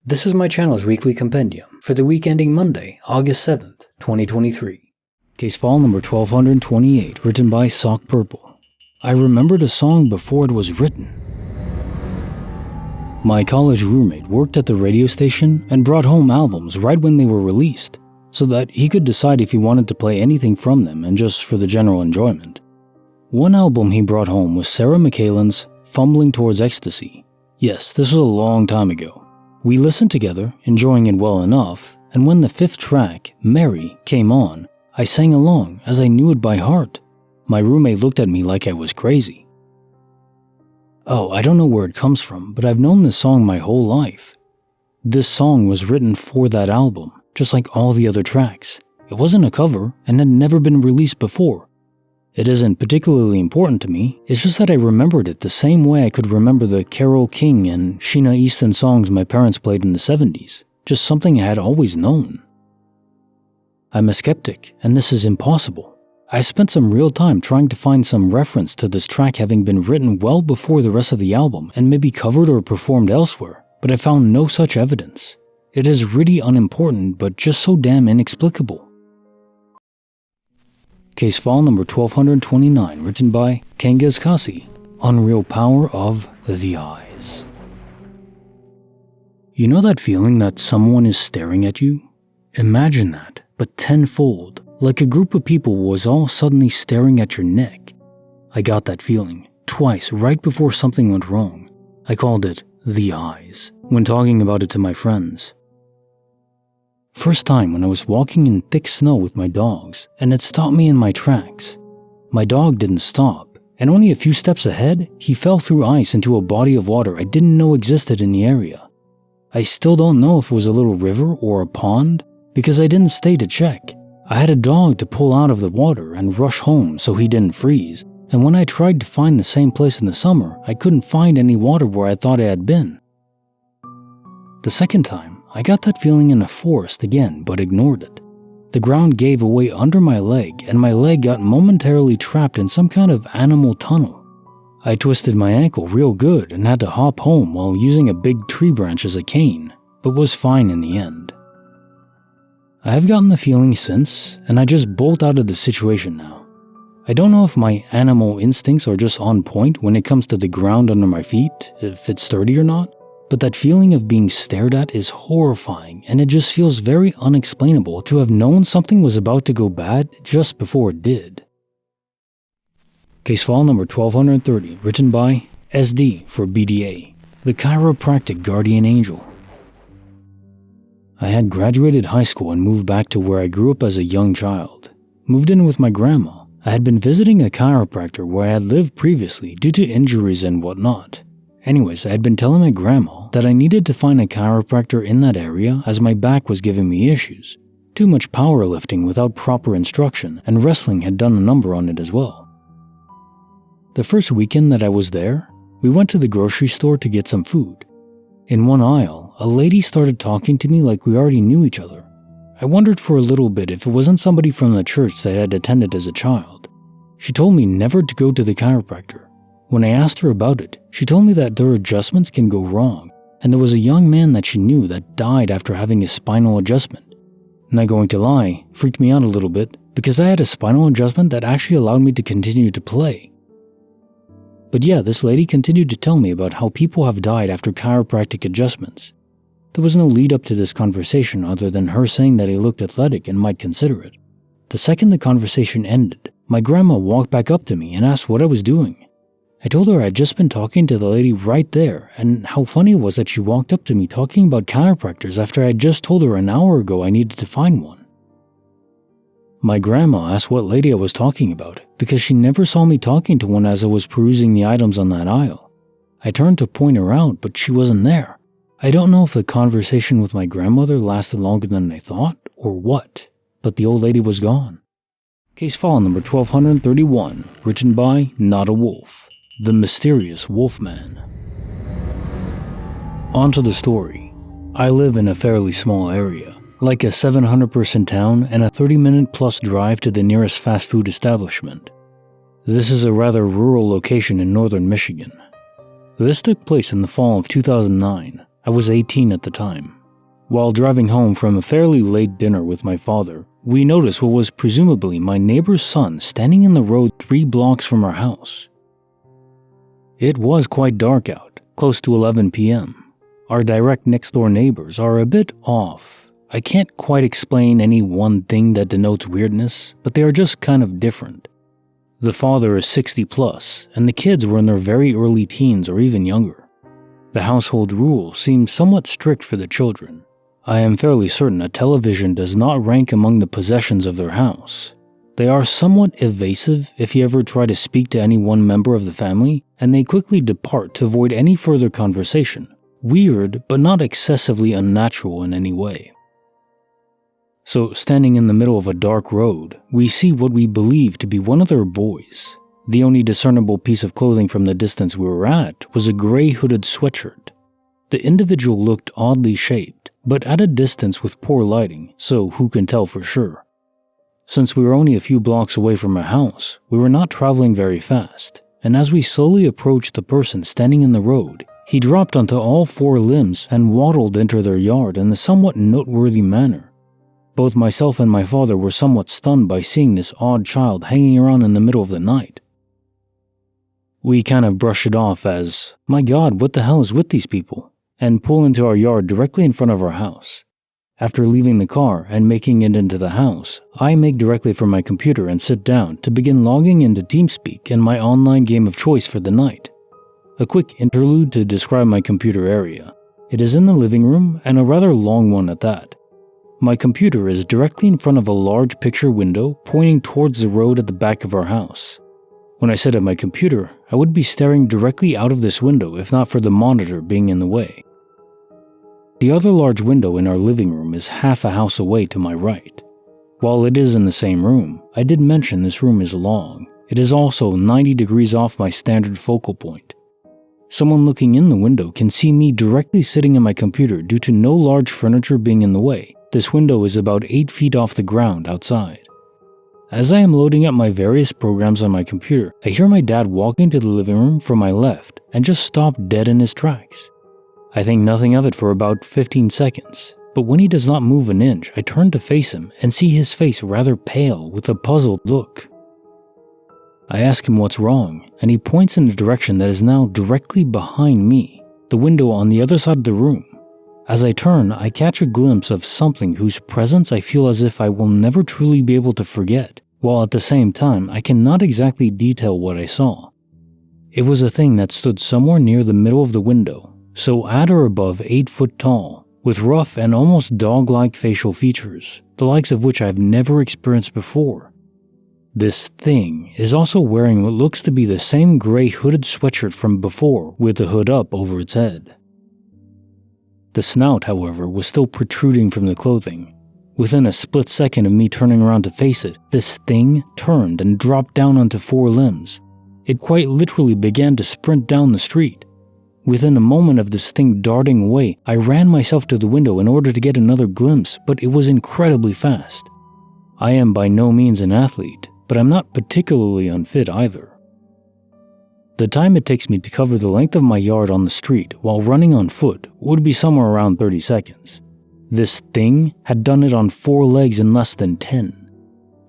This is my channel's weekly compendium for the week ending Monday, August 7th, 2023. Case file number 1228, written by Sock Purple. I remembered a song before it was written. My college roommate worked at the radio station and brought home albums right when they were released, so that he could decide if he wanted to play anything from them and just for the general enjoyment. One album he brought home was Sarah McCallan's Fumbling Towards Ecstasy. Yes, this was a long time ago. We listened together, enjoying it well enough, and when the fifth track, Mary, came on, I sang along as I knew it by heart. My roommate looked at me like I was crazy. Oh, I don't know where it comes from, but I've known this song my whole life. This song was written for that album, just like all the other tracks. It wasn't a cover and had never been released before. It isn't particularly important to me, it's just that I remembered it the same way I could remember the Carole King and Sheena Easton songs my parents played in the 70s, just something I had always known. I'm a skeptic, and this is impossible. I spent some real time trying to find some reference to this track having been written well before the rest of the album and maybe covered or performed elsewhere, but I found no such evidence. It is really unimportant, but just so damn inexplicable. Case file number 1229, written by Kangas Kasi, Unreal Power of the Eyes. You know that feeling that someone is staring at you? Imagine that, but tenfold, like a group of people was all suddenly staring at your neck. I got that feeling, twice right before something went wrong. I called it the eyes, when talking about it to my friends. First time when I was walking in thick snow with my dogs, and it stopped me in my tracks. My dog didn't stop, and only a few steps ahead, he fell through ice into a body of water I didn't know existed in the area. I still don't know if it was a little river or a pond, because I didn't stay to check. I had a dog to pull out of the water and rush home so he didn't freeze, and when I tried to find the same place in the summer, I couldn't find any water where I thought I had been. The second time, I got that feeling in a forest again, but ignored it. The ground gave away under my leg, and my leg got momentarily trapped in some kind of animal tunnel. I twisted my ankle real good and had to hop home while using a big tree branch as a cane, but was fine in the end. I have gotten the feeling since, and I just bolt out of the situation now. I don't know if my animal instincts are just on point when it comes to the ground under my feet, if it's sturdy or not, but that feeling of being stared at is horrifying, and it just feels very unexplainable to have known something was about to go bad just before it did. Case file number 1230, written by SD for BDA, the Chiropractic Guardian Angel. I had graduated high school and moved back to where I grew up as a young child. Moved in with my grandma. I had been visiting a chiropractor where I had lived previously due to injuries and whatnot. Anyways, I had been telling my grandma that I needed to find a chiropractor in that area as my back was giving me issues. Too much powerlifting without proper instruction, and wrestling had done a number on it as well. The first weekend that I was there, we went to the grocery store to get some food. In one aisle, a lady started talking to me like we already knew each other. I wondered for a little bit if it wasn't somebody from the church that I had attended as a child. She told me never to go to the chiropractor. When I asked her about it, she told me that their adjustments can go wrong, and there was a young man that she knew that died after having a spinal adjustment. Not going to lie, freaked me out a little bit, because I had a spinal adjustment that actually allowed me to continue to play. But yeah, this lady continued to tell me about how people have died after chiropractic adjustments. There was no lead up to this conversation other than her saying that I looked athletic and might consider it. The second the conversation ended, my grandma walked back up to me and asked what I was doing. I told her I'd just been talking to the lady right there, and how funny it was that she walked up to me talking about chiropractors after I had just told her an hour ago I needed to find one. My grandma asked what lady I was talking about, because she never saw me talking to one as I was perusing the items on that aisle. I turned to point her out, but she wasn't there. I don't know if the conversation with my grandmother lasted longer than I thought, or what, but the old lady was gone. Case file number 1231, written by Not a Wolf. The Mysterious Wolfman. On to the story. I live in a fairly small area, like a 700-person town and a 30-minute plus drive to the nearest fast food establishment. This is a rather rural location in northern Michigan. This took place in the fall of 2009. I was 18 at the time. While driving home from a fairly late dinner with my father, we noticed what was presumably my neighbor's son standing in the road 3 blocks from our house. It was quite dark out, close to 11 p.m. Our direct next-door neighbors are a bit off. I can't quite explain any one thing that denotes weirdness, but they are just kind of different. The father is 60 plus, and the kids were in their very early teens or even younger. The household rules seem somewhat strict for the children. I am fairly certain a television does not rank among the possessions of their house. They are somewhat evasive if you ever try to speak to any one member of the family, and they quickly depart to avoid any further conversation. Weird, but not excessively unnatural in any way. So, standing in the middle of a dark road, we see what we believe to be one of their boys. The only discernible piece of clothing from the distance we were at was a gray hooded sweatshirt. The individual looked oddly shaped, but at a distance with poor lighting, so who can tell for sure. Since we were only a few blocks away from our house, we were not traveling very fast, and as we slowly approached the person standing in the road, he dropped onto all 4 limbs and waddled into their yard in a somewhat noteworthy manner. Both myself and my father were somewhat stunned by seeing this odd child hanging around in the middle of the night. We kind of brush it off as, my God, what the hell is with these people? And pull into our yard directly in front of our house. After leaving the car and making it into the house, I make directly from my computer and sit down to begin logging into TeamSpeak and my online game of choice for the night. A quick interlude to describe my computer area. It is in the living room and a rather long one at that. My computer is directly in front of a large picture window pointing towards the road at the back of our house. When I sit at my computer, I would be staring directly out of this window if not for the monitor being in the way. The other large window in our living room is half a house away to my right. While it is in the same room, I did mention this room is long. It is also 90 degrees off my standard focal point. Someone looking in the window can see me directly sitting at my computer due to no large furniture being in the way. This window is about 8 feet off the ground outside. As I am loading up my various programs on my computer, I hear my dad walking to the living room from my left and just stop dead in his tracks. I think nothing of it for about 15 seconds, but when he does not move an inch, I turn to face him and see his face rather pale with a puzzled look. I ask him what's wrong, and he points in a direction that is now directly behind me, the window on the other side of the room. As I turn, I catch a glimpse of something whose presence I feel as if I will never truly be able to forget, while at the same time I cannot exactly detail what I saw. It was a thing that stood somewhere near the middle of the window, so at or above 8 foot tall, with rough and almost dog-like facial features, the likes of which I have never experienced before. This thing is also wearing what looks to be the same gray hooded sweatshirt from before with the hood up over its head. The snout, however, was still protruding from the clothing. Within a split second of me turning around to face it, this thing turned and dropped down onto 4 limbs. It quite literally began to sprint down the street. Within a moment of this thing darting away, I ran myself to the window in order to get another glimpse, but it was incredibly fast. I am by no means an athlete, but I'm not particularly unfit either. The time it takes me to cover the length of my yard on the street while running on foot would be somewhere around 30 seconds. This thing had done it on 4 legs in less than 10.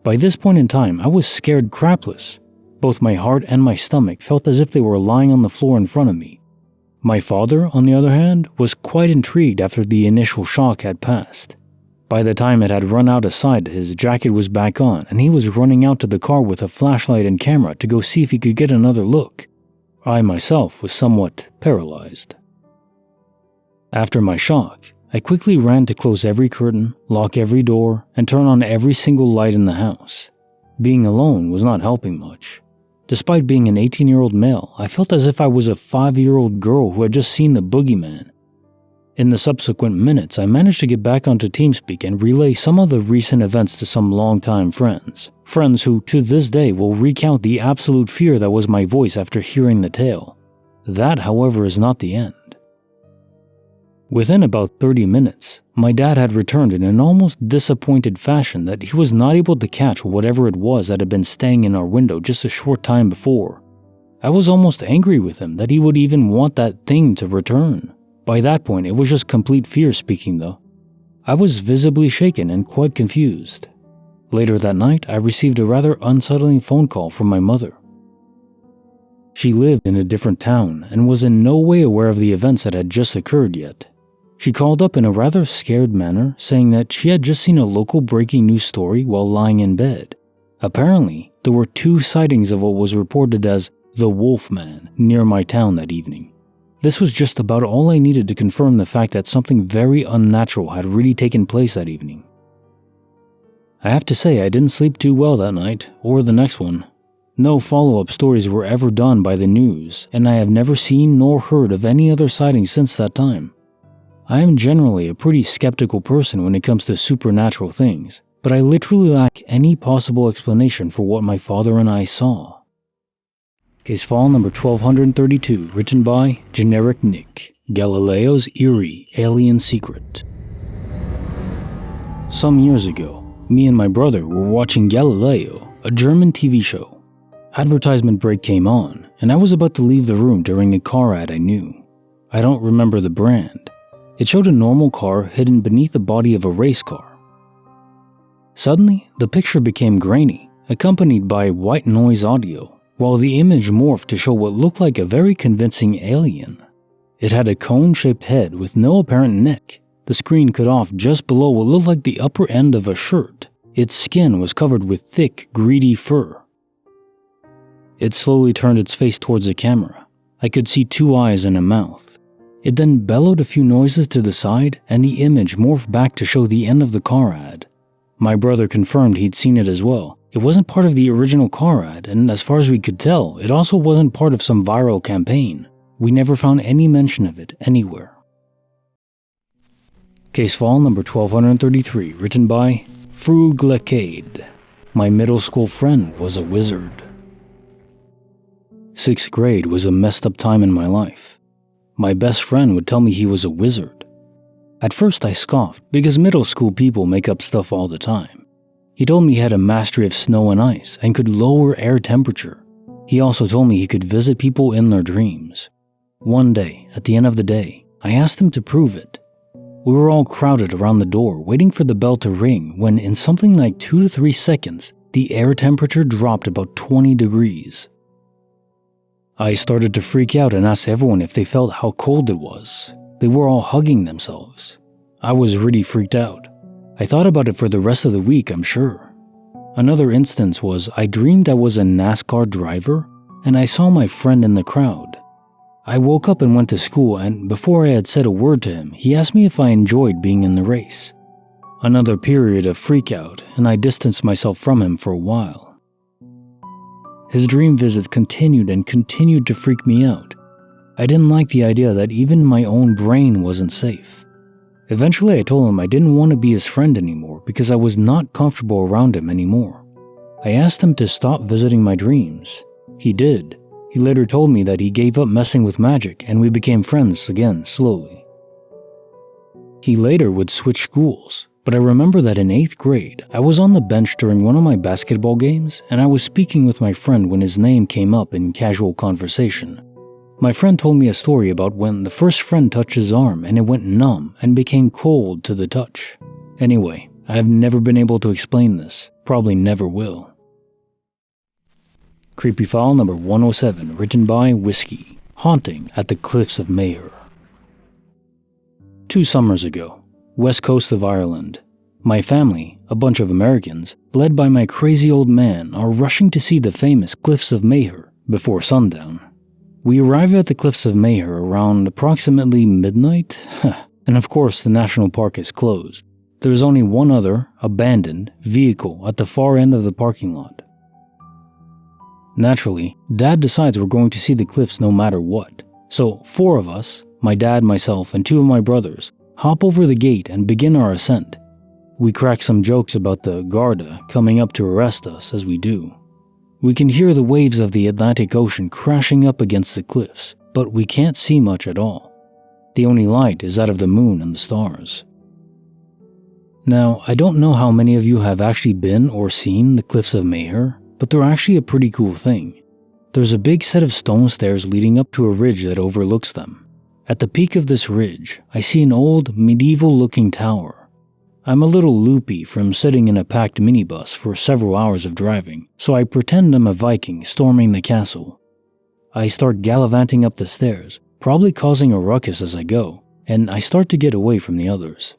By this point in time, I was scared crapless. Both my heart and my stomach felt as if they were lying on the floor in front of me. My father, on the other hand, was quite intrigued after the initial shock had passed. By the time it had run out of sight, his jacket was back on, and he was running out to the car with a flashlight and camera to go see if he could get another look. I myself was somewhat paralyzed. After my shock, I quickly ran to close every curtain, lock every door, and turn on every single light in the house. Being alone was not helping much. Despite being an 18-year-old male, I felt as if I was a 5-year-old girl who had just seen the boogeyman. In the subsequent minutes, I managed to get back onto TeamSpeak and relay some of the recent events to some longtime friends. Friends who, to this day, will recount the absolute fear that was my voice after hearing the tale. That, however, is not the end. Within about 30 minutes, my dad had returned in an almost disappointed fashion that he was not able to catch whatever it was that had been staying in our window just a short time before. I was almost angry with him that he would even want that thing to return. By that point, it was just complete fear speaking though. I was visibly shaken and quite confused. Later that night, I received a rather unsettling phone call from my mother. She lived in a different town and was in no way aware of the events that had just occurred yet. She called up in a rather scared manner, saying that she had just seen a local breaking news story while lying in bed. Apparently, there were 2 sightings of what was reported as the Wolfman near my town that evening. This was just about all I needed to confirm the fact that something very unnatural had really taken place that evening. I have to say I didn't sleep too well that night, or the next one. No follow-up stories were ever done by the news, and I have never seen nor heard of any other sightings since that time. I am generally a pretty skeptical person when it comes to supernatural things, but I literally lack any possible explanation for what my father and I saw. Case file number 1232, written by Generic Nick, Galileo's Eerie Alien Secret. Some years ago, me and my brother were watching Galileo, a German TV show. Advertisement break came on, and I was about to leave the room during a car ad I knew. I don't remember the brand. It showed a normal car hidden beneath the body of a race car. Suddenly, the picture became grainy, accompanied by white noise audio, while the image morphed to show what looked like a very convincing alien. It had a cone-shaped head with no apparent neck. The screen cut off just below what looked like the upper end of a shirt. Its skin was covered with thick, greedy fur. It slowly turned its face towards the camera. I could see 2 eyes and a mouth. It then bellowed a few noises to the side, and the image morphed back to show the end of the car ad. My brother confirmed he'd seen it as well. It wasn't part of the original car ad, and as far as we could tell, it also wasn't part of some viral campaign. We never found any mention of it anywhere. Case file number 1233, written by Fruglacade. My middle school friend was a wizard. 6th grade was a messed up time in my life. My best friend would tell me he was a wizard. At first I scoffed, because middle school people make up stuff all the time. He told me he had a mastery of snow and ice and could lower air temperature. He also told me he could visit people in their dreams. One day, at the end of the day, I asked him to prove it. We were all crowded around the door waiting for the bell to ring when in something like 2 to 3 seconds, the air temperature dropped about 20 degrees. I started to freak out and asked everyone if they felt how cold it was. They were all hugging themselves. I was really freaked out. I thought about it for the rest of the week, I'm sure. Another instance was I dreamed I was a NASCAR driver and I saw my friend in the crowd. I woke up and went to school, and before I had said a word to him, he asked me if I enjoyed being in the race. Another period of freakout, and I distanced myself from him for a while. His dream visits continued and continued to freak me out. I didn't like the idea that even my own brain wasn't safe. Eventually I told him I didn't want to be his friend anymore because I was not comfortable around him anymore. I asked him to stop visiting my dreams. He did. He later told me that he gave up messing with magic and we became friends again slowly. He later would switch schools, but I remember that in 8th grade, I was on the bench during one of my basketball games and I was speaking with my friend when his name came up in casual conversation. My friend told me a story about when the first friend touched his arm and it went numb and became cold to the touch. Anyway, I have never been able to explain this, probably never will. Creepy file number 107, written by Whiskey, Haunting at the Cliffs of Moher. 2 summers ago, west coast of Ireland, my family, a bunch of Americans, led by my crazy old man, are rushing to see the famous Cliffs of Moher before sundown. We arrive at the Cliffs of Moher around approximately midnight, and of course the national park is closed. There is only one other, abandoned, vehicle at the far end of the parking lot. Naturally, Dad decides we're going to see the cliffs no matter what. So 4 of us, my dad, myself, and 2 of my brothers, hop over the gate and begin our ascent. We crack some jokes about the Garda coming up to arrest us as we do. We can hear the waves of the Atlantic Ocean crashing up against the cliffs, but we can't see much at all. The only light is that of the moon and the stars. Now, I don't know how many of you have actually been or seen the Cliffs of Moher, but they're actually a pretty cool thing. There's a big set of stone stairs leading up to a ridge that overlooks them. At the peak of this ridge, I see an old, medieval-looking tower. I'm a little loopy from sitting in a packed minibus for several hours of driving, so I pretend I'm a Viking storming the castle. I start gallivanting up the stairs, probably causing a ruckus as I go, and I start to get away from the others.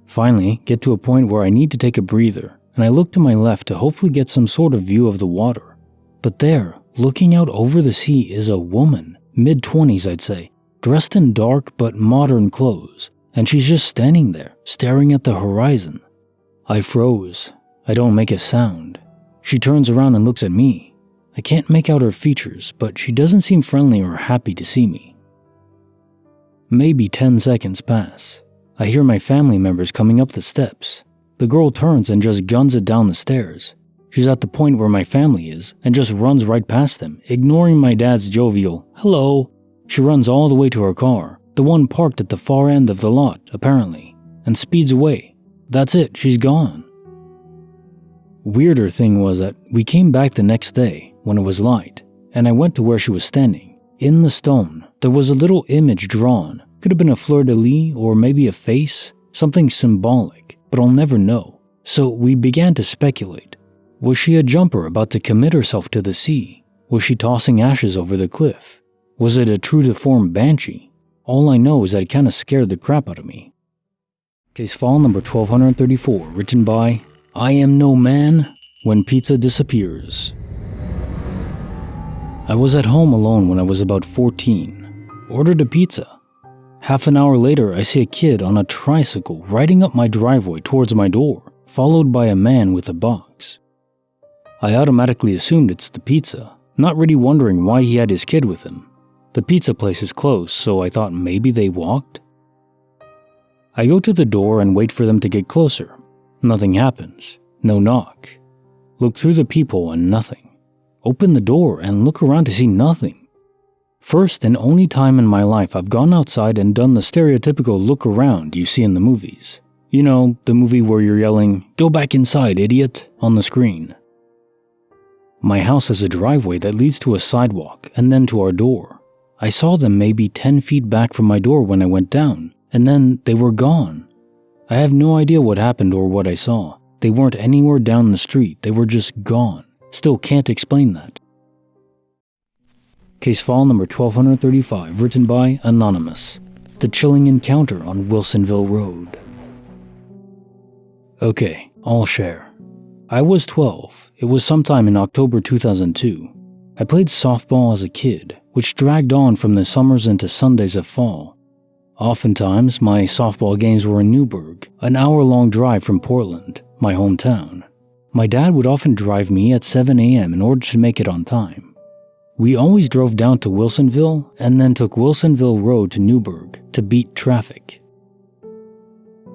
Finally, get to a point where I need to take a breather, and I look to my left to hopefully get some sort of view of the water. But there, looking out over the sea, is a woman, mid-20s I'd say, dressed in dark but modern clothes, and she's just standing there, staring at the horizon. I froze. I don't make a sound. She turns around and looks at me. I can't make out her features, but she doesn't seem friendly or happy to see me. Maybe 10 seconds pass. I hear my family members coming up the steps. The girl turns and just guns it down the stairs. She's at the point where my family is and just runs right past them, ignoring my dad's jovial, "Hello." She runs all the way to her car, the one parked at the far end of the lot, apparently, and speeds away. That's it, she's gone. Weirder thing was that we came back the next day when it was light, and I went to where she was standing. In the stone, there was a little image drawn. Could have been a fleur-de-lis or maybe a face, something symbolic, but I'll never know. So we began to speculate. Was she a jumper about to commit herself to the sea? Was she tossing ashes over the cliff? Was it a true-to-form banshee? All I know is that it kinda scared the crap out of me. Case file number 1234, written by I Am No Man When Pizza Disappears. I was at home alone when I was about 14. Ordered a pizza. Half an hour later, I see a kid on a tricycle riding up my driveway towards my door, followed by a man with a box. I automatically assumed it's the pizza, not really wondering why he had his kid with him. The pizza place is close, so I thought maybe they walked. I go to the door and wait for them to get closer. Nothing happens. No knock. Look through the peephole and nothing. Open the door and look around to see nothing. First and only time in my life I've gone outside and done the stereotypical look around you see in the movies. You know, the movie where you're yelling, "Go back inside, idiot," on the screen. My house has a driveway that leads to a sidewalk and then to our door. I saw them maybe 10 feet back from my door when I went down, and then they were gone. I have no idea what happened or what I saw. They weren't anywhere down the street, they were just gone. Still can't explain that. Case file number 1235, written by Anonymous. The Chilling Encounter on Wilsonville Road. Okay, I'll share. I was 12. It was sometime in October 2002. I played softball as a kid, which dragged on from the summers into Sundays of fall. Oftentimes, my softball games were in Newburgh, an hour-long drive from Portland, my hometown. My dad would often drive me at 7 a.m. in order to make it on time. We always drove down to Wilsonville and then took Wilsonville Road to Newburgh to beat traffic.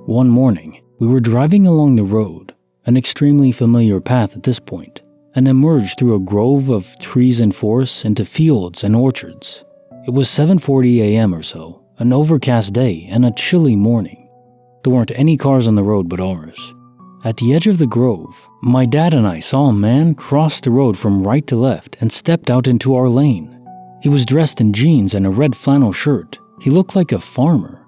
One morning, we were driving along the road, an extremely familiar path at this point, and emerged through a grove of trees and forests into fields and orchards. It was 7:40 a.m. or so, an overcast day and a chilly morning. There weren't any cars on the road but ours. At the edge of the grove, my dad and I saw a man cross the road from right to left and stepped out into our lane. He was dressed in jeans and a red flannel shirt. He looked like a farmer.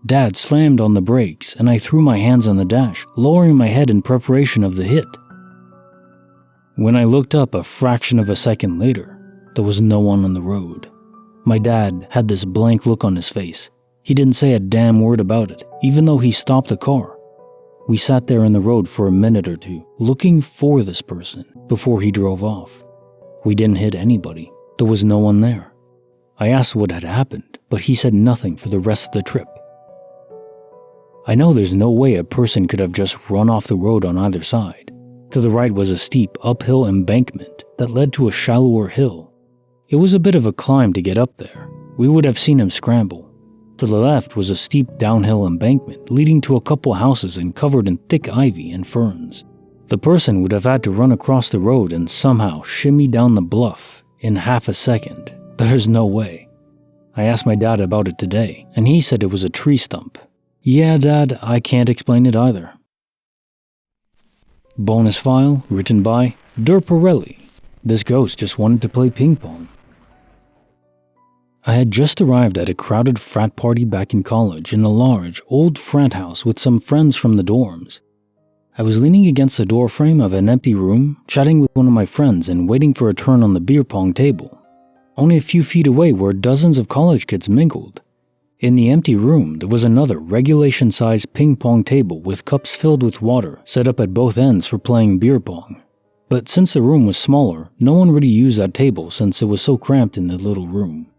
Dad slammed on the brakes and I threw my hands on the dash, lowering my head in preparation of the hit. When I looked up a fraction of a second later, there was no one on the road. My dad had this blank look on his face. He didn't say a damn word about it, even though he stopped the car. We sat there in the road for a minute or two, looking for this person, before he drove off. We didn't hit anybody. There was no one there. I asked what had happened, but he said nothing for the rest of the trip. I know there's no way a person could have just run off the road on either side. To the right was a steep uphill embankment that led to a shallower hill. It was a bit of a climb to get up there. We would have seen him scramble. To the left was a steep downhill embankment leading to a couple houses and covered in thick ivy and ferns. The person would have had to run across the road and somehow shimmy down the bluff in half a second. There's no way. I asked my dad about it today, and he said it was a tree stump. Yeah, Dad, I can't explain it either. Bonus file, written by Derparelli. This ghost just wanted to play ping pong. I had just arrived at a crowded frat party back in college in a large, old frat house with some friends from the dorms. I was leaning against the door frame of an empty room, chatting with one of my friends and waiting for a turn on the beer pong table. Only a few feet away were dozens of college kids mingled. In the empty room, there was another regulation-sized ping pong table with cups filled with water set up at both ends for playing beer pong. But since the room was smaller, no one really used that table since it was so cramped in the little room.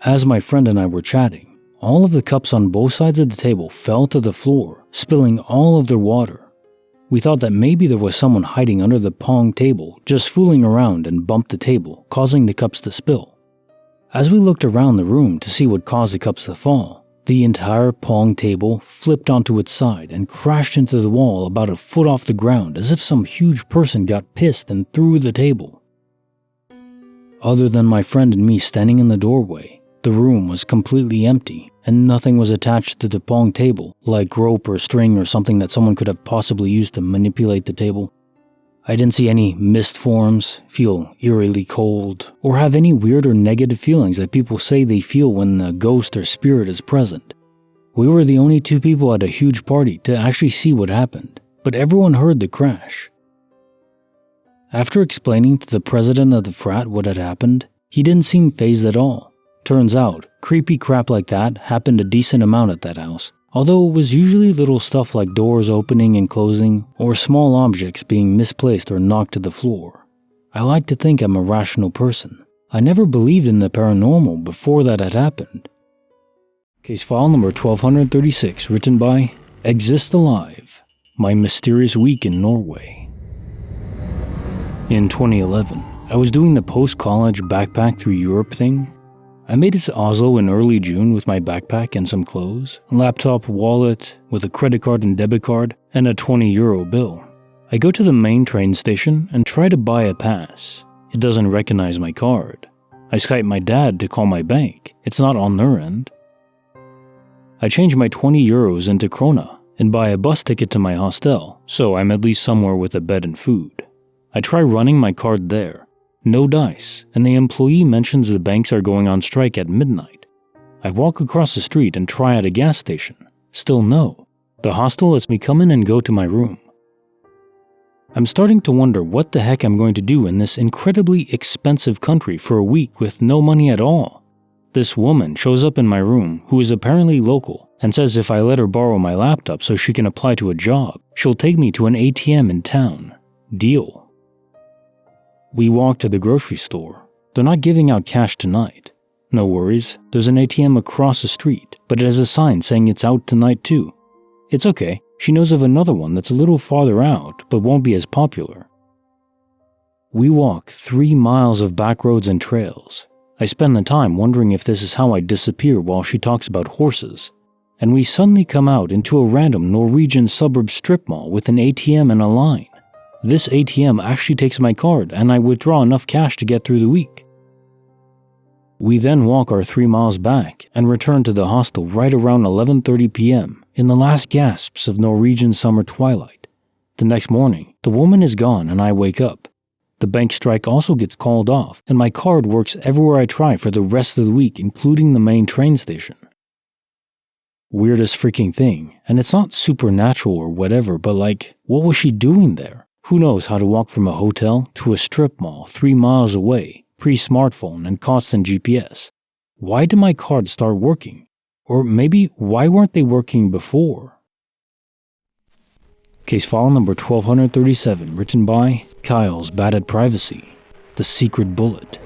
As my friend and I were chatting, all of the cups on both sides of the table fell to the floor, spilling all of their water. We thought that maybe there was someone hiding under the pong table, just fooling around and bumped the table, causing the cups to spill. As we looked around the room to see what caused the cups to fall, the entire pong table flipped onto its side and crashed into the wall about a foot off the ground as if some huge person got pissed and threw the table. Other than my friend and me standing in the doorway, the room was completely empty and nothing was attached to the pong table, like rope or string or something that someone could have possibly used to manipulate the table. I didn't see any mist forms, feel eerily cold, or have any weird or negative feelings that people say they feel when a ghost or spirit is present. We were the only two people at a huge party to actually see what happened, but everyone heard the crash. After explaining to the president of the frat what had happened, he didn't seem fazed at all. Turns out, creepy crap like that happened a decent amount at that house, although it was usually little stuff like doors opening and closing, or small objects being misplaced or knocked to the floor. I like to think I'm a rational person. I never believed in the paranormal before that had happened. Case file number 1236, written by Exist Alive, My Mysterious Week in Norway. In 2011, I was doing the post-college backpack through Europe thing. I made it to Oslo in early June with my backpack and some clothes, a laptop, wallet, with a credit card and debit card, and a €20 bill. I go to the main train station and try to buy a pass. It doesn't recognize my card. I Skype my dad to call my bank. It's not on their end. I change my €20 into krona and buy a bus ticket to my hostel, so I'm at least somewhere with a bed and food. I try running my card there. No dice, and the employee mentions the banks are going on strike at midnight. I walk across the street and try at a gas station. Still no. The hostel lets me come in and go to my room. I'm starting to wonder what the heck I'm going to do in this incredibly expensive country for a week with no money at all. This woman shows up in my room who is apparently local and says if I let her borrow my laptop so she can apply to a job, she'll take me to an ATM in town. Deal. We walk to the grocery store. They're not giving out cash tonight. No worries, there's an ATM across the street, but it has a sign saying it's out tonight too. It's okay, she knows of another one that's a little farther out, but won't be as popular. We walk 3 miles of back roads and trails. I spend the time wondering if this is how I disappear while she talks about horses. And we suddenly come out into a random Norwegian suburb strip mall with an ATM and a line. This ATM actually takes my card and I withdraw enough cash to get through the week. We then walk our 3 miles back and return to the hostel right around 11:30 p.m. in the last gasps of Norwegian summer twilight. The next morning, the woman is gone and I wake up. The bank strike also gets called off and my card works everywhere I try for the rest of the week, including the main train station. Weirdest freaking thing, and it's not supernatural or whatever, but like, what was she doing there? Who knows how to walk from a hotel to a strip mall 3 miles away, pre-smartphone and constant GPS? Why did my cards start working? Or maybe why weren't they working before? Case file number 1237, written by Kyle's Bad at Privacy, The Secret Bullet.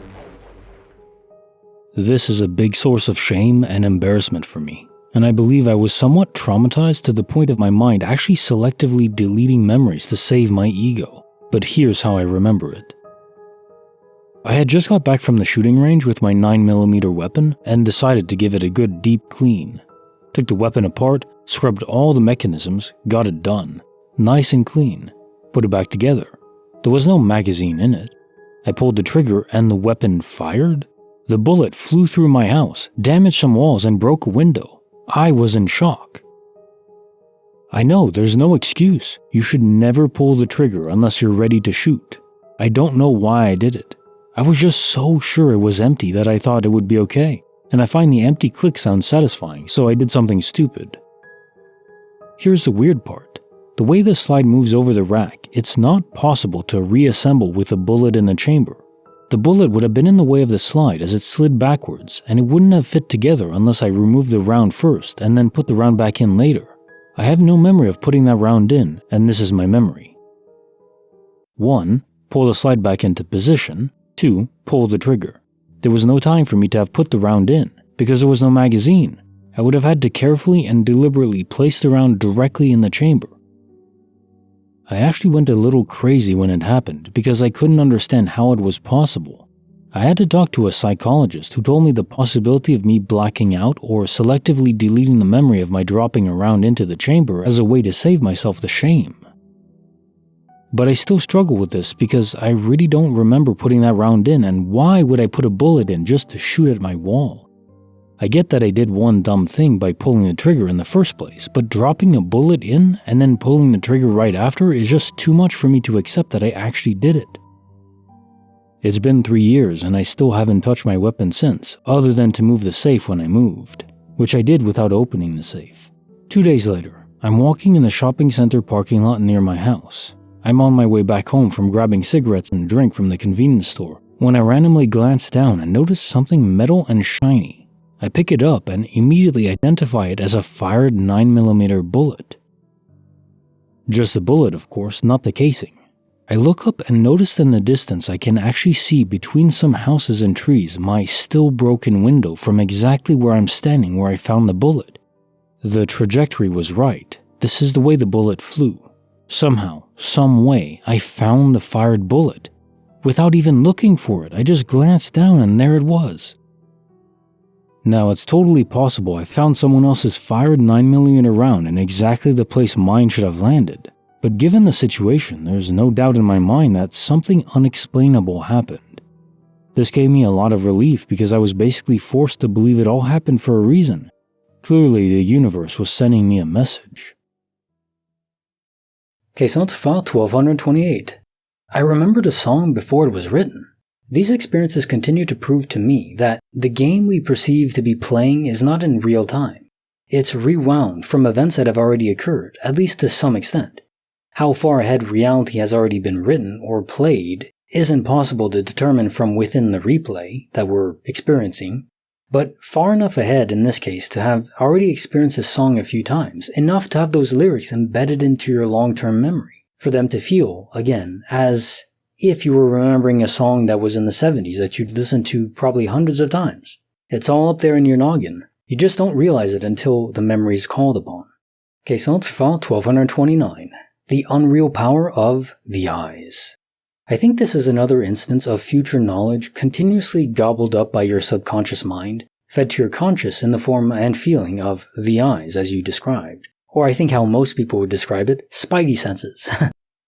This is a big source of shame and embarrassment for me, and I believe I was somewhat traumatized to the point of my mind actually selectively deleting memories to save my ego, but here's how I remember it. I had just got back from the shooting range with my 9mm weapon and decided to give it a good deep clean. Took the weapon apart, scrubbed all the mechanisms, got it done. Nice and clean. Put it back together. There was no magazine in it. I pulled the trigger and the weapon fired. The bullet flew through my house, damaged some walls and broke a window. I was in shock. I know there's no excuse. You should never pull the trigger unless you're ready to shoot. I don't know why I did it. I was just so sure it was empty that I thought it would be okay, and I find the empty click sound satisfying, so I did something stupid. Here's the weird part. The way the slide moves over the rack, it's not possible to reassemble with a bullet in the chamber. The bullet would have been in the way of the slide as it slid backwards, and it wouldn't have fit together unless I removed the round first and then put the round back in later. I have no memory of putting that round in, and this is my memory. 1. Pull the slide back into position. 2. Pull the trigger. There was no time for me to have put the round in, because there was no magazine. I would have had to carefully and deliberately place the round directly in the chamber. I actually went a little crazy when it happened because I couldn't understand how it was possible. I had to talk to a psychologist who told me the possibility of me blacking out or selectively deleting the memory of my dropping a round into the chamber as a way to save myself the shame. But I still struggle with this because I really don't remember putting that round in, and why would I put a bullet in just to shoot at my wall? I get that I did one dumb thing by pulling the trigger in the first place, but dropping a bullet in and then pulling the trigger right after is just too much for me to accept that I actually did it. It's been 3 years and I still haven't touched my weapon since, other than to move the safe when I moved, which I did without opening the safe. 2 days later, I'm walking in the shopping center parking lot near my house. I'm on my way back home from grabbing cigarettes and a drink from the convenience store when I randomly glance down and notice something metal and shiny. I pick it up and immediately identify it as a fired 9mm bullet. Just the bullet, of course, not the casing. I look up and notice in the distance I can actually see between some houses and trees my still broken window from exactly where I'm standing where I found the bullet. The trajectory was right. This is the way the bullet flew. Somehow, some way, I found the fired bullet. Without even looking for it, I just glanced down and there it was. Now, it's totally possible I found someone else's fired 9mm round in exactly the place mine should have landed, but given the situation, there's no doubt in my mind that something unexplainable happened. This gave me a lot of relief because I was basically forced to believe it all happened for a reason. Clearly, the universe was sending me a message. Case notes file 1228. I remembered a song before it was written. These experiences continue to prove to me that the game we perceive to be playing is not in real time. It's rewound from events that have already occurred, at least to some extent. How far ahead reality has already been written or played isn't possible to determine from within the replay that we're experiencing, but far enough ahead in this case to have already experienced this song a few times, enough to have those lyrics embedded into your long-term memory, for them to feel, again, as if you were remembering a song that was in the 70s that you'd listened to probably hundreds of times. It's all up there in your noggin. You just don't realize it until the memory is called upon. Case notes for file 1229. The unreal power of the eyes. I think this is another instance of future knowledge continuously gobbled up by your subconscious mind, fed to your conscious in the form and feeling of the eyes as you described. Or I think how most people would describe it, spidey senses.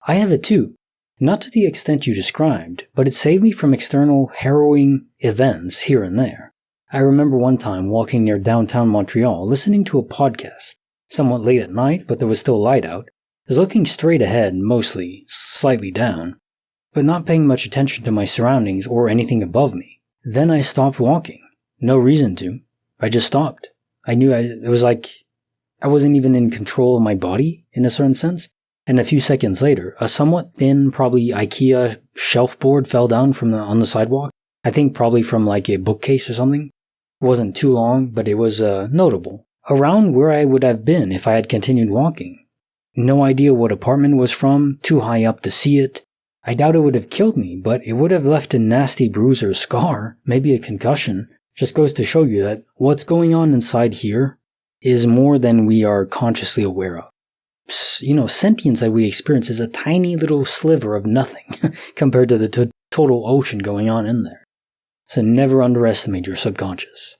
I have it too. Not to the extent you described, but it saved me from external harrowing events here and there. I remember one time walking near downtown Montreal listening to a podcast, somewhat late at night but there was still light out. I was looking straight ahead, mostly slightly down, but not paying much attention to my surroundings or anything above me. Then I stopped walking. No reason to. I just stopped. I knew it was like I wasn't even in control of my body in a certain sense. And a few seconds later, a somewhat thin, probably IKEA shelf board fell down on the sidewalk. I think probably from like a bookcase or something. It wasn't too long, but it was notable. Around where I would have been if I had continued walking. No idea what apartment it was from, too high up to see it. I doubt it would have killed me, but it would have left a nasty bruise or scar, maybe a concussion. Just goes to show you that what's going on inside here is more than we are consciously aware of. Sentience that we experience is a tiny little sliver of nothing compared to the total ocean going on in there. So never underestimate your subconscious.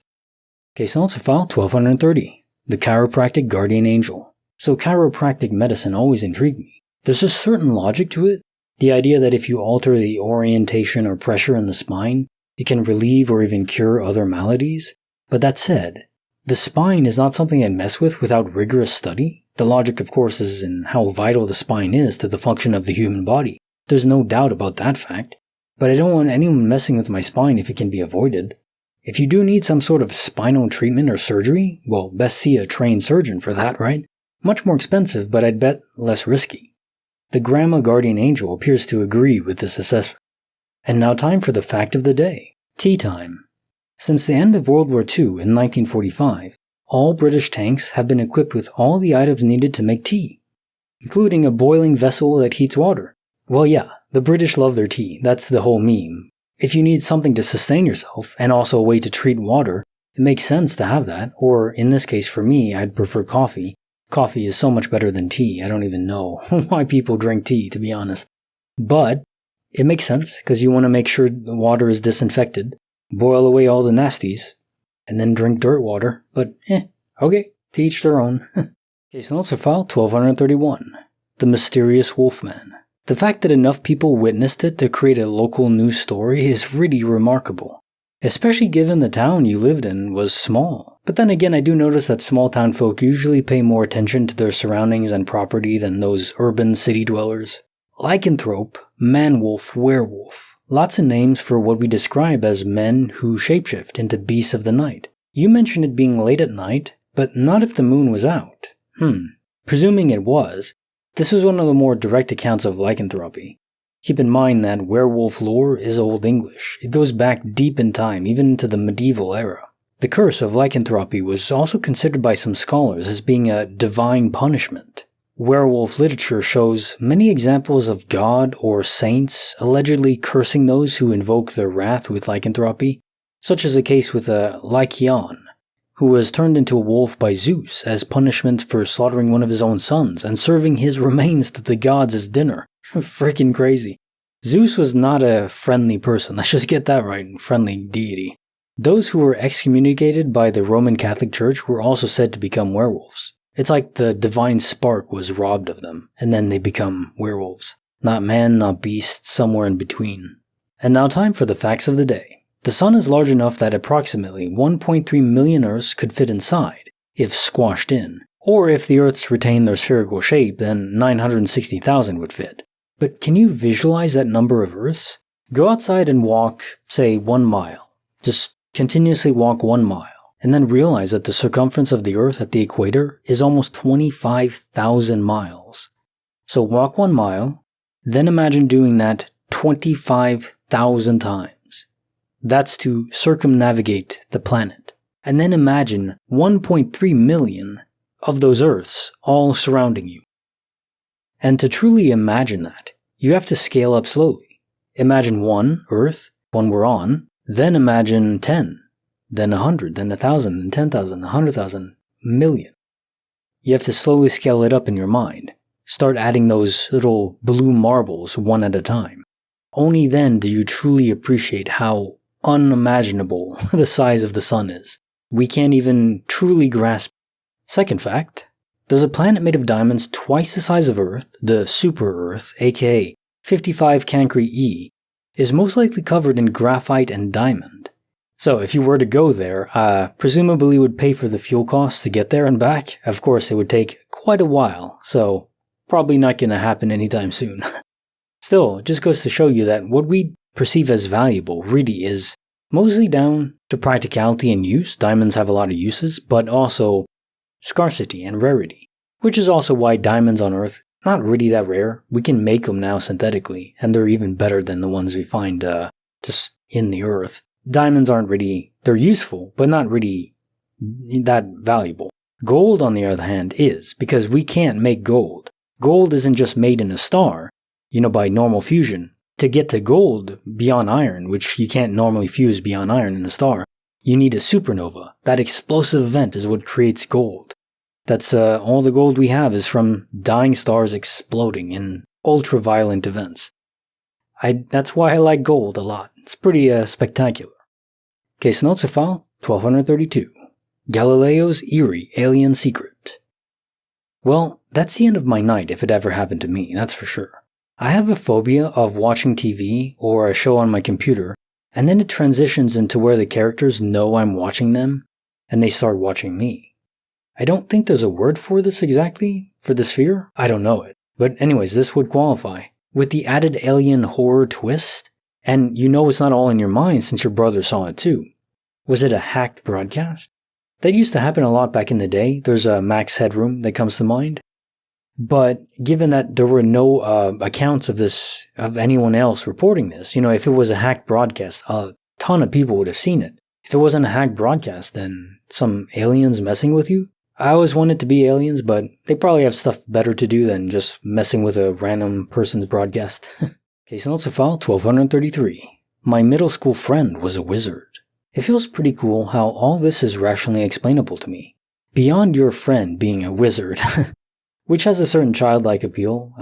Case notes for file 1230. The Chiropractic Guardian Angel. So chiropractic medicine always intrigued me. There's a certain logic to it. The idea that if you alter the orientation or pressure in the spine, it can relieve or even cure other maladies. But that said, the spine is not something I mess with without rigorous study. The logic, of course, is in how vital the spine is to the function of the human body. There's no doubt about that fact. but I don't want anyone messing with my spine if it can be avoided. If you do need some sort of spinal treatment or surgery, well, best see a trained surgeon for that, right? Much more expensive, but I'd bet less risky. The Grandma Guardian Angel appears to agree with this assessment. And now time for the fact of the day. Tea time. Since the end of World War II in 1945, all British tanks have been equipped with all the items needed to make tea, including a boiling vessel that heats water. Well, yeah, the British love their tea, that's the whole meme. If you need something to sustain yourself, and also a way to treat water, it makes sense to have that, or in this case for me, I'd prefer coffee. Coffee is so much better than tea, I don't even know why people drink tea, to be honest. But it makes sense, because you want to make sure the water is disinfected, boil away all the nasties, and then drink dirt water, but okay, to each their own. Case notes for file 1231. The Mysterious Wolfman. The fact that enough people witnessed it to create a local news story is really remarkable, especially given the town you lived in was small. But then again, I do notice that small town folk usually pay more attention to their surroundings and property than those urban city dwellers. Lycanthrope, man-wolf, werewolf. Lots of names for what we describe as men who shapeshift into beasts of the night. You mentioned it being late at night, but not if the moon was out. Presuming it was, this is one of the more direct accounts of lycanthropy. Keep in mind that werewolf lore is Old English. It goes back deep in time, even into the medieval era. The curse of lycanthropy was also considered by some scholars as being a divine punishment. Werewolf literature shows many examples of God or saints allegedly cursing those who invoke their wrath with lycanthropy, such as the case with a Lycaon, who was turned into a wolf by Zeus as punishment for slaughtering one of his own sons and serving his remains to the gods as dinner. Freaking crazy. Zeus was not a friendly person, let's just get that right, friendly deity. Those who were excommunicated by the Roman Catholic Church were also said to become werewolves. It's like the divine spark was robbed of them, and then they become werewolves. Not man, not beast, somewhere in between. And now time for the facts of the day. The sun is large enough that approximately 1.3 million Earths could fit inside, if squashed in. Or if the Earths retain their spherical shape, then 960,000 would fit. But can you visualize that number of Earths? Go outside and walk, say, 1 mile. Just continuously walk 1 mile. And then realize that the circumference of the Earth at the equator is almost 25,000 miles. So walk 1 mile, then imagine doing that 25,000 times. That's to circumnavigate the planet. And then imagine 1.3 million of those Earths all surrounding you. And to truly imagine that, you have to scale up slowly. Imagine 1 Earth, one we're on, then imagine 10, then 100, then 1,000, then 10,000, 100,000, million. You have to slowly scale it up in your mind. Start adding those little blue marbles one at a time. Only then do you truly appreciate how unimaginable the size of the sun is. We can't even truly grasp. Second fact, there's a planet made of diamonds twice the size of Earth, the Super Earth, aka 55 Cancri E, is most likely covered in graphite and diamond. So if you were to go there, presumably would pay for the fuel costs to get there and back. Of course, it would take quite a while, so probably not going to happen anytime soon. Still, it just goes to show you that what we perceive as valuable really is mostly down to practicality and use. Diamonds have a lot of uses, but also scarcity and rarity, which is also why diamonds on Earth not really that rare. We can make them now synthetically, and they're even better than the ones we find just in the Earth. Diamonds aren't really, they're useful, but not really that valuable. Gold, on the other hand, is, because we can't make gold. Gold isn't just made in a star, by normal fusion. To get to gold beyond iron, which you can't normally fuse beyond iron in a star, you need a supernova. That explosive event is what creates gold. That's all the gold we have is from dying stars exploding in ultra-violent events. That's why I like gold a lot. It's pretty spectacular. Case notes of file 1232. Galileo's Eerie Alien Secret. Well, that's the end of my night if it ever happened to me, that's for sure. I have a phobia of watching TV or a show on my computer, and then it transitions into where the characters know I'm watching them, and they start watching me. I don't think there's a word for this exactly, for this fear. I don't know it. But anyways, this would qualify. With the added alien horror twist, And you know it's not all in your mind since your brother saw it too. Was it a hacked broadcast? That used to happen a lot back in the day. There's a Max Headroom that comes to mind. But given that there were no accounts of anyone else reporting this, if it was a hacked broadcast, a ton of people would have seen it. If it wasn't a hacked broadcast, then some aliens messing with you? I always wanted to be aliens, but they probably have stuff better to do than just messing with a random person's broadcast. Case notes file 1233. My middle school friend was a wizard. It feels pretty cool how all this is rationally explainable to me. Beyond your friend being a wizard, which has a certain childlike appeal,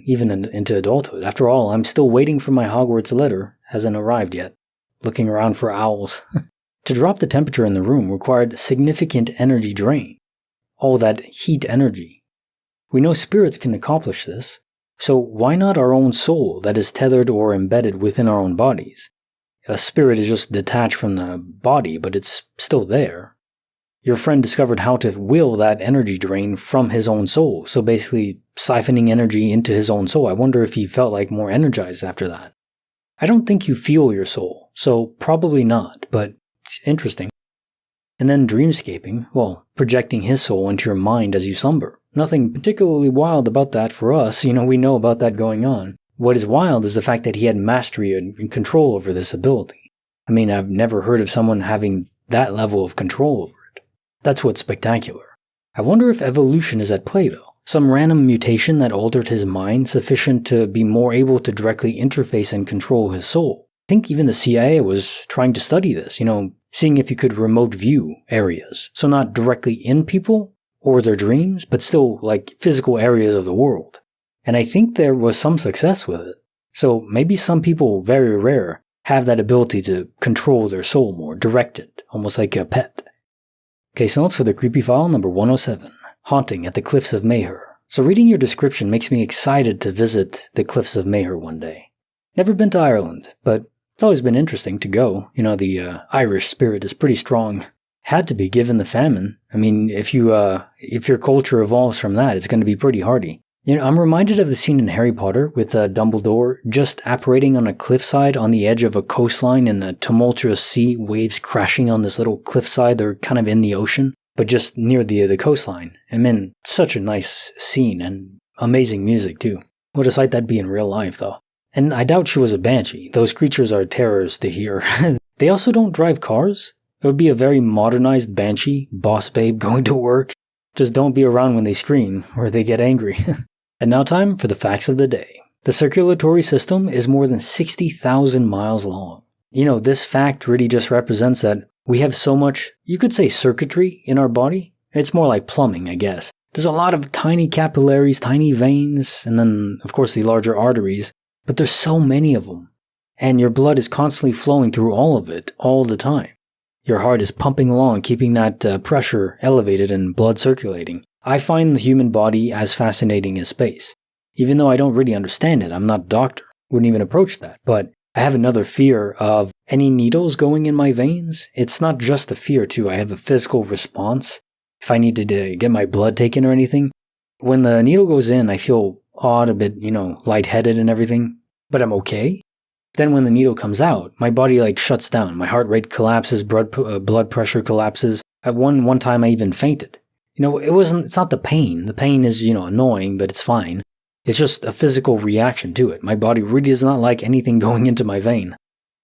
even into adulthood. After all, I'm still waiting for my Hogwarts letter, hasn't arrived yet. Looking around for owls. To drop the temperature in the room required significant energy drain. All that heat energy. We know spirits can accomplish this, so why not our own soul that is tethered or embedded within our own bodies? A spirit is just detached from the body, but it's still there. Your friend discovered how to will that energy drain from his own soul, so basically siphoning energy into his own soul. I wonder if he felt like more energized after that. I don't think you feel your soul, so probably not, but it's interesting. And then dreamscaping, projecting his soul into your mind as you slumber. Nothing particularly wild about that for us, we know about that going on. What is wild is the fact that he had mastery and control over this ability. I've never heard of someone having that level of control over it. That's what's spectacular. I wonder if evolution is at play though. Some random mutation that altered his mind sufficient to be more able to directly interface and control his soul. I think even the CIA was trying to study this, seeing if you could remote view areas. So not directly in people or their dreams, but still like physical areas of the world. And I think there was some success with it. So maybe some people, very rare, have that ability to control their soul more, direct it, almost like a pet. Case notes for the creepy file number 107, Haunting at the Cliffs of Moher. So reading your description makes me excited to visit the Cliffs of Moher one day. Never been to Ireland, but it's always been interesting to go. The Irish spirit is pretty strong. Had to be given the famine. If your culture evolves from that, it's going to be pretty hardy. I'm reminded of the scene in Harry Potter with Dumbledore just apparating on a cliffside on the edge of a coastline in a tumultuous sea, waves crashing on this little cliffside. They're kind of in the ocean, but just near the coastline. Such a nice scene and amazing music too. What a sight that'd be in real life though. And I doubt she was a banshee. Those creatures are terrors to hear. They also don't drive cars. It would be a very modernized banshee, boss babe going to work. Just don't be around when they scream or they get angry. And now time for the facts of the day. The circulatory system is more than 60,000 miles long. This fact really just represents that we have so much, you could say circuitry in our body. It's more like plumbing, I guess. There's a lot of tiny capillaries, tiny veins, and then, of course, the larger arteries. But there's so many of them. And your blood is constantly flowing through all of it, all the time. Your heart is pumping along, keeping that pressure elevated and blood circulating. I find the human body as fascinating as space. Even though I don't really understand it, I'm not a doctor, wouldn't even approach that. But I have another fear of any needles going in my veins. It's not just a fear too, I have a physical response. If I need to get my blood taken or anything, when the needle goes in, I feel odd, a bit, lightheaded and everything, but I'm okay. Then when the needle comes out, my body shuts down. My heart rate collapses, blood pressure collapses. At one time I even fainted. It's not the pain. The pain is, annoying, but it's fine. It's just a physical reaction to it. My body really does not like anything going into my vein.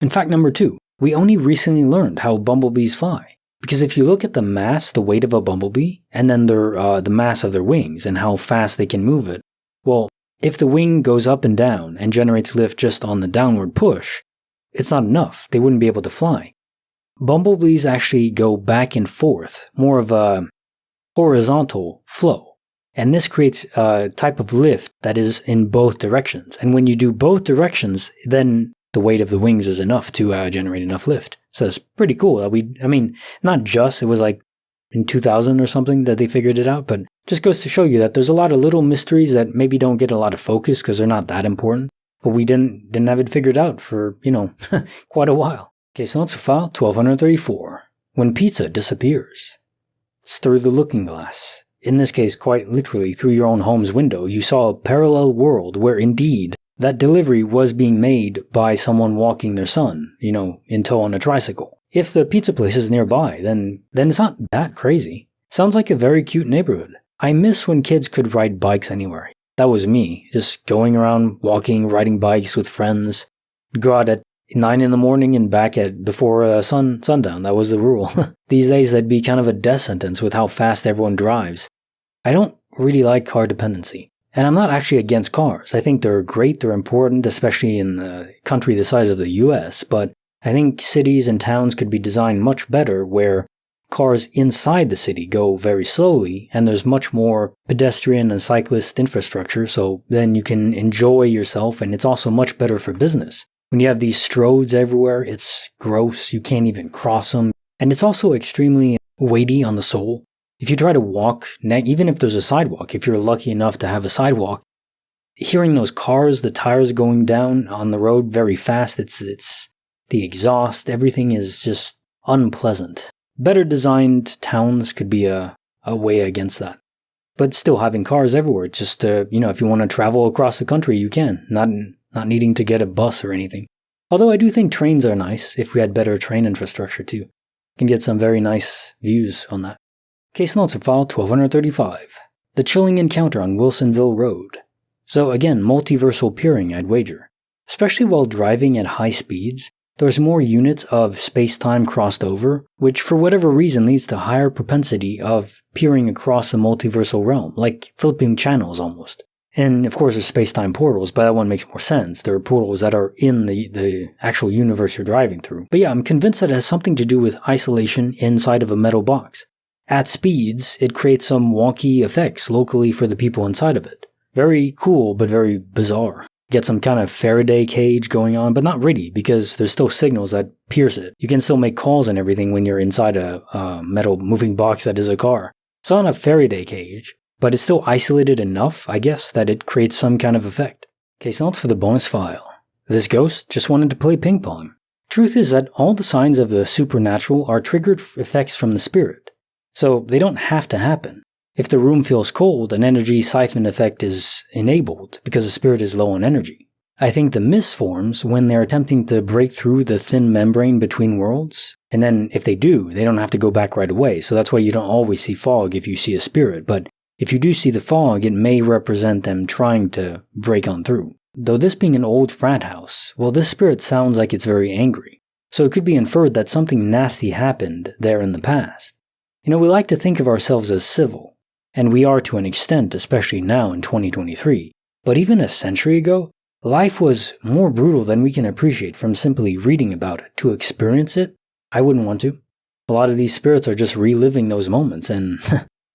In fact, number 2, we only recently learned how bumblebees fly. Because if you look at the weight of a bumblebee, and then the mass of their wings and how fast they can move it, well, if the wing goes up and down and generates lift just on the downward push, it's not enough. They wouldn't be able to fly. Bumblebees actually go back and forth, more of a horizontal flow. And this creates a type of lift that is in both directions. And when you do both directions, then the weight of the wings is enough to generate enough lift. So it's pretty cool that not just, it was in 2000 or something that they figured it out, but just goes to show you that there's a lot of little mysteries that maybe don't get a lot of focus because they're not that important. But we didn't have it figured out for, quite a while. Okay, so let's file 1234. When pizza disappears. It's through the looking glass. In this case, quite literally, through your own home's window, you saw a parallel world where indeed that delivery was being made by someone walking their son, in tow on a tricycle. If the pizza place is nearby, then it's not that crazy. Sounds like a very cute neighborhood. I miss when kids could ride bikes anywhere. That was me, just going around, walking, riding bikes with friends. Go out at 9 in the morning and back at before sundown. That was the rule. These days, that'd be kind of a death sentence with how fast everyone drives. I don't really like car dependency. And I'm not actually against cars. I think they're great, they're important, especially in a country the size of the US, but I think cities and towns could be designed much better where cars inside the city go very slowly and there's much more pedestrian and cyclist infrastructure, so then you can enjoy yourself and it's also much better for business. When you have these stroads everywhere, it's gross, you can't even cross them, and it's also extremely weighty on the soul. If you try to walk, even if there's a sidewalk, if you're lucky enough to have a sidewalk, hearing those cars, the tires going down on the road very fast, it's the exhaust, everything is just unpleasant. Better designed towns could be a way against that. But still having cars everywhere, just, if you want to travel across the country, you can, not needing to get a bus or anything. Although I do think trains are nice, if we had better train infrastructure too. You can get some very nice views on that. Case notes are file 1235. The chilling encounter on Wilsonville Road. So again, multiversal peering, I'd wager. Especially while driving at high speeds, there's more units of space-time crossed over, which for whatever reason leads to higher propensity of peering across the multiversal realm, like flipping channels almost. And of course there's space-time portals, but that one makes more sense. There are portals that are in the actual universe you're driving through. But yeah, I'm convinced that it has something to do with isolation inside of a metal box. At speeds, it creates some wonky effects locally for the people inside of it. Very cool, but very bizarre. Get some kind of Faraday cage going on, but not really, because there's still signals that pierce it. You can still make calls and everything when you're inside a metal moving box that is a car. It's not a Faraday cage, but it's still isolated enough, I guess, that it creates some kind of effect. Case notes for the bonus file. This ghost just wanted to play ping pong. Truth is that all the signs of the supernatural are triggered effects from the spirit. So they don't have to happen. If the room feels cold, an energy siphon effect is enabled because the spirit is low on energy. I think the mist forms when they're attempting to break through the thin membrane between worlds. And then if they do, they don't have to go back right away. So that's why you don't always see fog if you see a spirit. But if you do see the fog, it may represent them trying to break on through. Though this being an old frat house, well, this spirit sounds like it's very angry. So it could be inferred that something nasty happened there in the past. We like to think of ourselves as civil, and we are to an extent, especially now in 2023. But even a century ago, life was more brutal than we can appreciate from simply reading about it. To experience it, I wouldn't want to. A lot of these spirits are just reliving those moments, and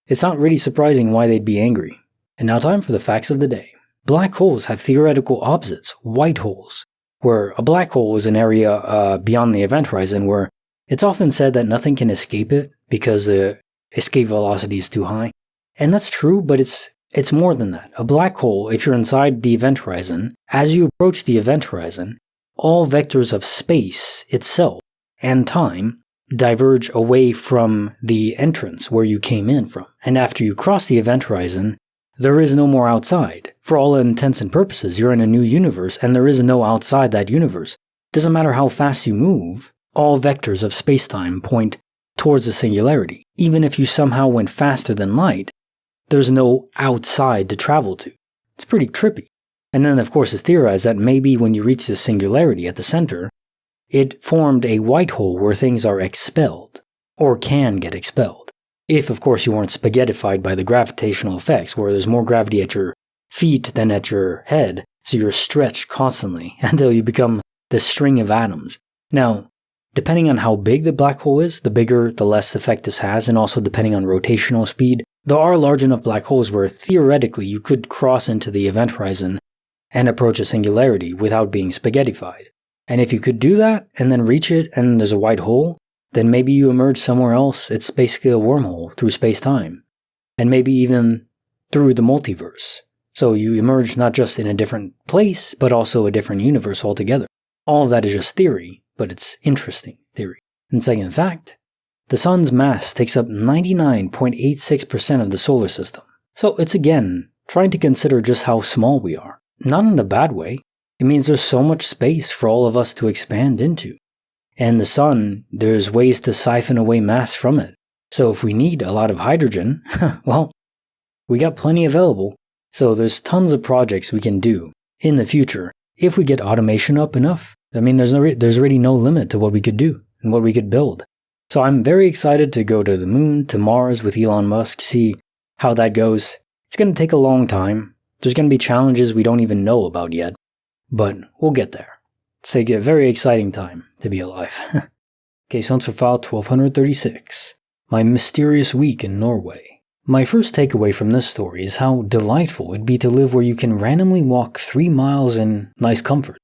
it's not really surprising why they'd be angry. And now time for the facts of the day. Black holes have theoretical opposites, white holes, where a black hole is an area beyond the event horizon where it's often said that nothing can escape it because the escape velocity is too high. And that's true, but it's more than that. A black hole, if you're inside the event horizon, as you approach the event horizon, all vectors of space itself and time diverge away from the entrance where you came in from. And after you cross the event horizon, there is no more outside. For all intents and purposes, you're in a new universe and there is no outside that universe. Doesn't matter how fast you move, all vectors of spacetime point towards the singularity. Even if you somehow went faster than light, there's no outside to travel to. It's pretty trippy. And then of course it's theorized that maybe when you reach the singularity at the center, it formed a white hole where things are expelled, or can get expelled. If of course you weren't spaghettified by the gravitational effects, where there's more gravity at your feet than at your head, so you're stretched constantly until you become this string of atoms. Now, depending on how big the black hole is, the bigger, the less effect this has, and also depending on rotational speed, there are large enough black holes where theoretically you could cross into the event horizon and approach a singularity without being spaghettified. And if you could do that, and then reach it, and there's a white hole, then maybe you emerge somewhere else. It's basically a wormhole through space-time. And maybe even through the multiverse. So you emerge not just in a different place, but also a different universe altogether. All of that is just theory, but it's interesting theory. And second fact, the sun's mass takes up 99.86% of the solar system. So it's again trying to consider just how small we are. Not in a bad way. It means there's so much space for all of us to expand into. And the sun, there's ways to siphon away mass from it. So if we need a lot of hydrogen, well, we got plenty available. So there's tons of projects we can do in the future if we get automation up enough. I mean, there's already no limit to what we could do and what we could build. So I'm very excited to go to the moon, to Mars with Elon Musk, see how that goes. It's going to take a long time. There's going to be challenges we don't even know about yet. But we'll get there. It's a very exciting time to be alive. Okay, Sensor File 1236. My mysterious week in Norway. My first takeaway from this story is how delightful it'd be to live where you can randomly walk 3 miles in nice comfort.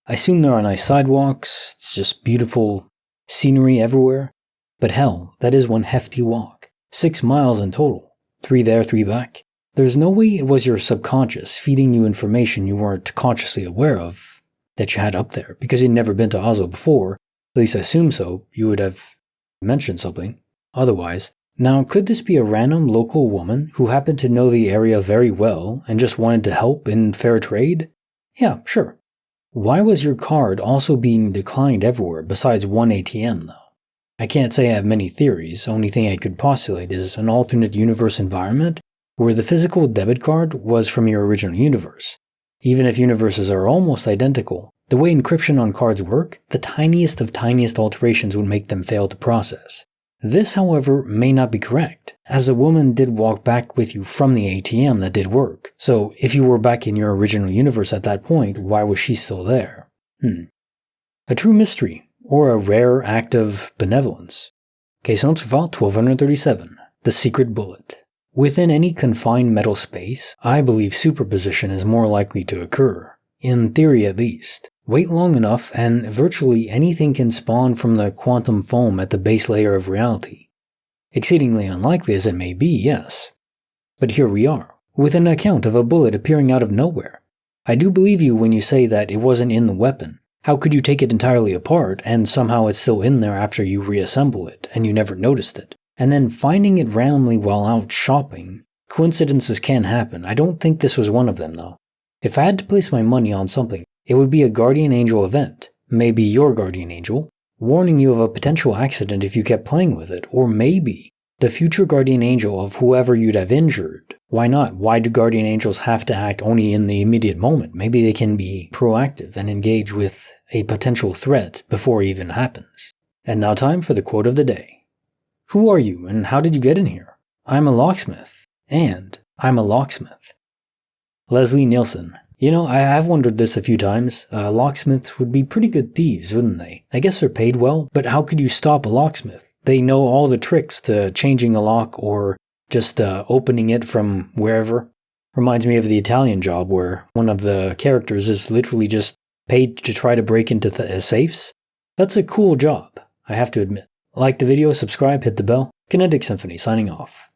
I assume there are nice sidewalks, it's just beautiful scenery everywhere. But hell, that is one hefty walk. 6 miles in total. 3 there, 3 back. There's no way it was your subconscious feeding you information you weren't consciously aware of that you had up there, because you'd never been to Oslo before. At least I assume so. You would have mentioned something. Otherwise. Now, could this be a random local woman who happened to know the area very well and just wanted to help in fair trade? Yeah, sure. Why was your card also being declined everywhere besides one ATM, though? I can't say I have many theories. Only thing I could postulate is an alternate universe environment where the physical debit card was from your original universe. Even if universes are almost identical, the way encryption on cards work, the tiniest of tiniest alterations would make them fail to process. This, however, may not be correct, as a woman did walk back with you from the ATM that did work. So if you were back in your original universe at that point, why was she still there? A true mystery, or a rare act of benevolence. Case Answer File 1237. The Secret Bullet. Within any confined metal space, I believe superposition is more likely to occur. In theory at least. Wait long enough and virtually anything can spawn from the quantum foam at the base layer of reality. Exceedingly unlikely as it may be, yes. But here we are, with an account of a bullet appearing out of nowhere. I do believe you when you say that it wasn't in the weapon. How could you take it entirely apart and somehow it's still in there after you reassemble it and you never noticed it? And then finding it randomly while out shopping. Coincidences can happen. I don't think this was one of them though. If I had to place my money on something, it would be a guardian angel event, maybe your guardian angel, warning you of a potential accident if you kept playing with it, or maybe the future guardian angel of whoever you'd have injured. Why not? Why do guardian angels have to act only in the immediate moment? Maybe they can be proactive and engage with a potential threat before it even happens. And now time for the quote of the day. Who are you and how did you get in here? I'm a locksmith. And I'm a locksmith. Leslie Nielsen. You know, I have wondered this a few times. Locksmiths would be pretty good thieves, wouldn't they? I guess they're paid well, but how could you stop a locksmith? They know all the tricks to changing a lock or just opening it from wherever. Reminds me of the Italian Job where one of the characters is literally just paid to try to break into safes. That's a cool job, I have to admit. Like the video, subscribe, hit the bell. Kinetic Symphony signing off.